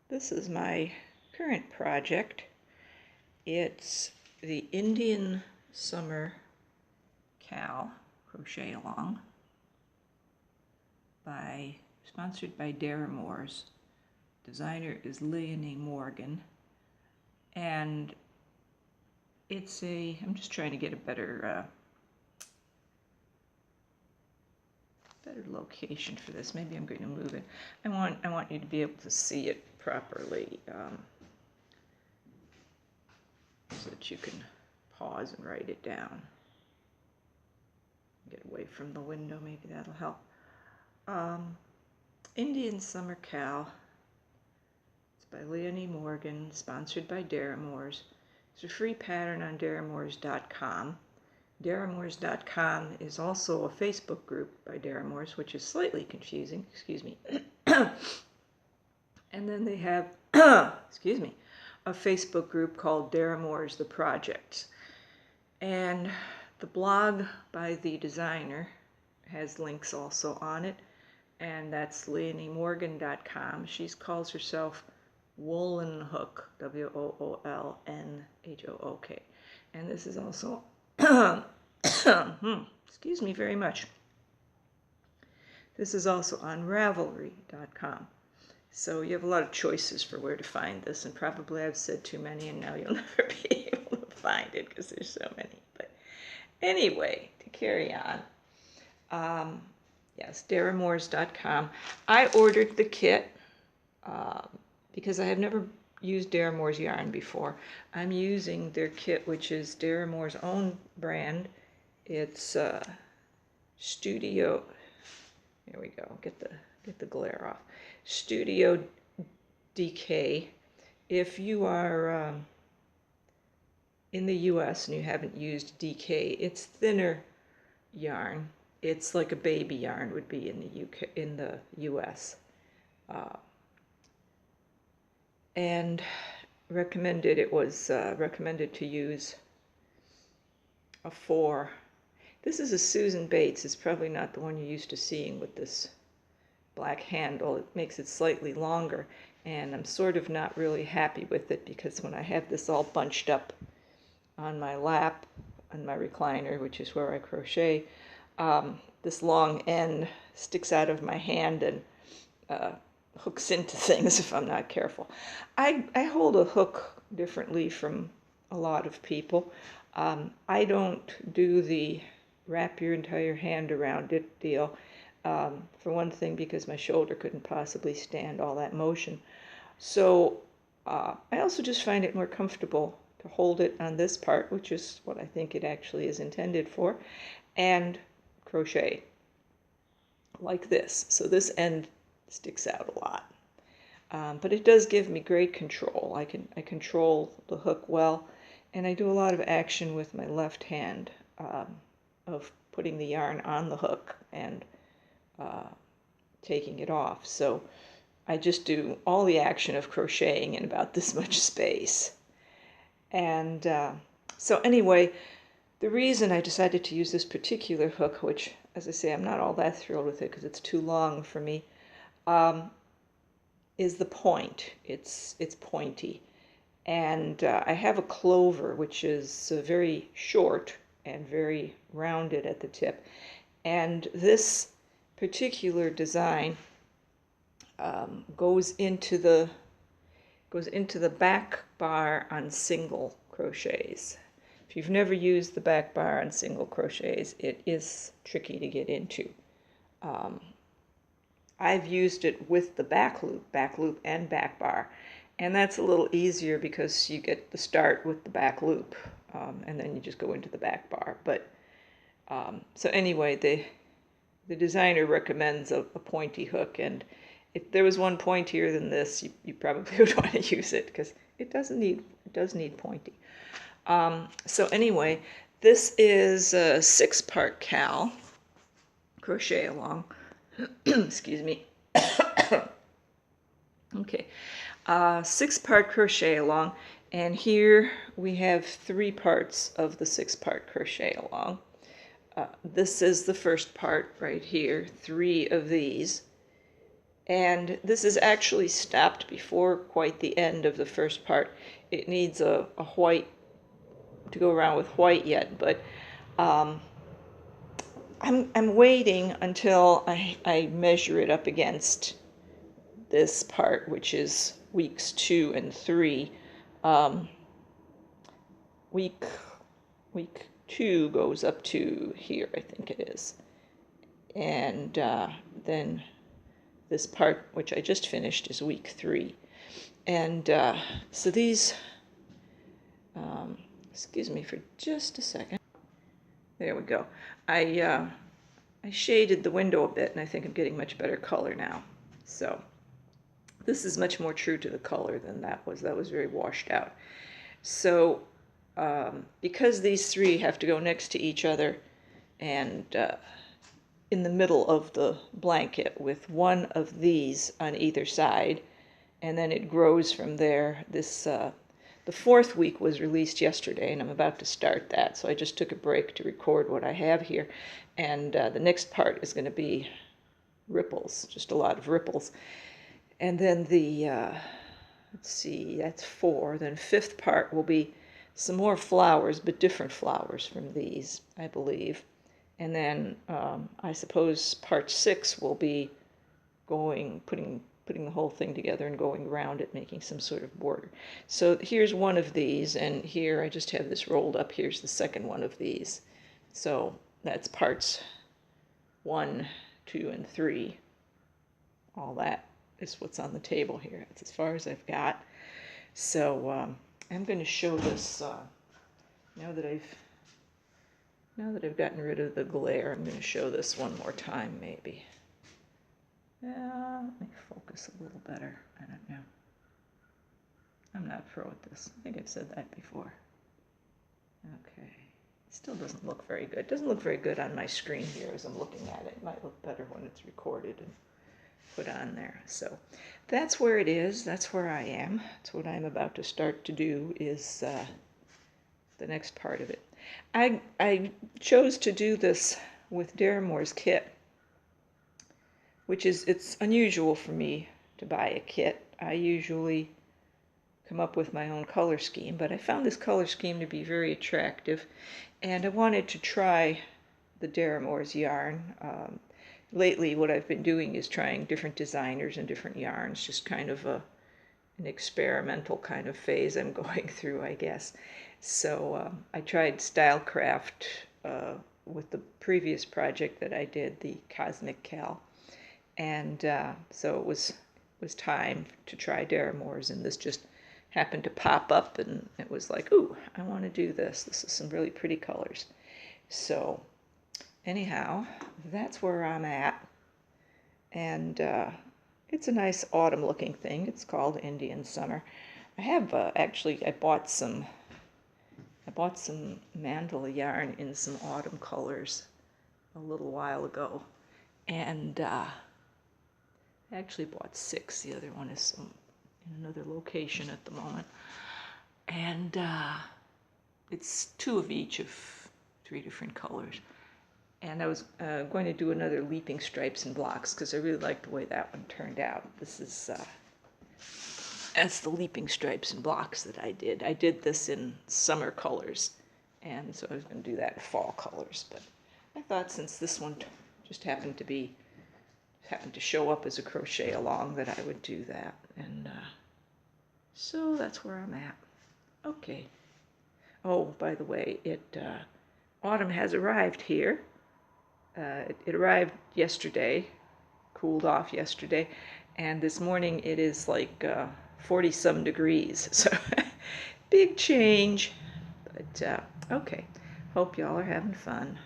This is my current project. It's the Indian Summer Cal Crochet Along, sponsored by Deramores. Designer is Leonie Morgan, and I'm just trying to get a better location for this. Maybe I'm going to move it. I want you to be able to see it properly, so that you can pause and write it down. Get away from the window, maybe that'll help. Indian Summer Cal. It's by Leonie Morgan, sponsored by Deramores. It's a free pattern on Deramores.com. Deramores.com is also a Facebook group by Deramores, which is slightly confusing, excuse me. And then they have, excuse me, a Facebook group called Deramores the Project. And the blog by the designer has links also on it, and that's leoniemorgan.com. She calls herself Woollenhook, Woolnhook. And this is also, excuse me very much. This is also on Ravelry.com. So you have a lot of choices for where to find this, and probably I've said too many, and now you'll never be able to find it because there's so many. But anyway, to carry on, yes, Deramores.com. I ordered the kit because I have never used Deramores yarn before. I'm using their kit, which is Deramores' own brand. It's Studio. Here we go. Get the glare off. Studio DK. If you are in the U.S. and you haven't used DK, it's thinner yarn. It's like a baby yarn would be in the U.S. And recommended. It was recommended to use a 4. This is a Susan Bates. It's probably not the one you're used to seeing with this black handle. It makes it slightly longer, and I'm sort of not really happy with it because when I have this all bunched up on my lap, on my recliner, which is where I crochet, this long end sticks out of my hand and hooks into things if I'm not careful. I hold a hook differently from a lot of people. I don't do the wrap your entire hand around it deal. For one thing, because my shoulder couldn't possibly stand all that motion. So I also just find it more comfortable to hold it on this part, which is what I think it actually is intended for, and crochet like this. So this end sticks out a lot. But it does give me great control. I control the hook well, and I do a lot of action with my left hand of putting the yarn on the hook and taking it off. So I just do all the action of crocheting in about this much space. And so anyway, the reason I decided to use this particular hook, which, as I say, I'm not all that thrilled with it because it's too long for me, is the point. It's pointy. And I have a clover, which is very short and very rounded at the tip. And this particular design goes into the back bar on single crochets. If you've never used the back bar on single crochets, it is tricky to get into. I've used it with the back loop and back bar, and that's a little easier because you get the start with the back loop, and then you just go into the back bar. But so anyway, the designer recommends a pointy hook, and if there was one pointier than this, you probably would want to use it because it does need pointy. So anyway, this is a 6-part Cal crochet along. Excuse me. Okay, 6-part crochet along, and here we have 3 parts of the 6-part crochet along. This is the first part right here, 3 of these. And this is actually stopped before quite the end of the first part. It needs a white to go around with white yet, but I'm waiting until I measure it up against this part, which is weeks 2 and 3. Week 2 goes up to here, I think it is, and then this part, which I just finished, is week 3. And so these, excuse me for just a second. There we go. I shaded the window a bit, and I think I'm getting much better color now. So this is much more true to the color than that was. That was very washed out. So because these 3 have to go next to each other and in the middle of the blanket with one of these on either side, and then it grows from there. This the 4th week was released yesterday, and I'm about to start that, so I just took a break to record what I have here. And the next part is going to be ripples, just a lot of ripples. And then the, let's see, that's 4. Then 5th part will be some more flowers, but different flowers from these, I believe. And then I suppose part 6 will be putting the whole thing together and going around it, making some sort of border. So here's one of these, and here I just have this rolled up. Here's the second one of these. So that's parts 1, 2, and 3. All that is what's on the table here. That's as far as I've got. So I'm going to show this now that I've gotten rid of the glare. I'm going to show this one more time, maybe. Let me focus a little better. I don't know. I'm not a pro at this. I think I've said that before. Okay. It still doesn't look very good. It doesn't look very good on my screen here as I'm looking at it. It might look better when it's recorded and put on there. So that's where it is. That's where I am. That's what I'm about to start to do, is the next part of it. I chose to do this with Deramores kit, which is, it's unusual for me to buy a kit. I usually come up with my own color scheme, but I found this color scheme to be very attractive, and I wanted to try the Deramores yarn. Lately, what I've been doing is trying different designers and different yarns, just kind of an experimental kind of phase I'm going through, I guess. So I tried Stylecraft with the previous project that I did, the Cosmic Cal, and so it was time to try Deramores, and this just happened to pop up, and it was like, ooh, I want to do this. This is some really pretty colors. So anyhow, that's where I'm at, and it's a nice autumn looking thing. It's called Indian Summer. I have actually, I bought some mandala yarn in some autumn colors a little while ago, and I actually bought 6. The other one is in another location at the moment, and it's 2 of each of 3 different colors. And I was going to do another Leaping Stripes and Blocks because I really liked the way that one turned out. This is that's the Leaping Stripes and Blocks that I did. I did this in summer colors, and so I was going to do that in fall colors. But I thought, since this one just happened to show up as a crochet along, that I would do that. And so that's where I'm at. Okay. Oh, by the way, autumn has arrived here. It arrived yesterday, cooled off yesterday, and this morning it is like 40-some degrees, so big change. But okay, hope y'all are having fun.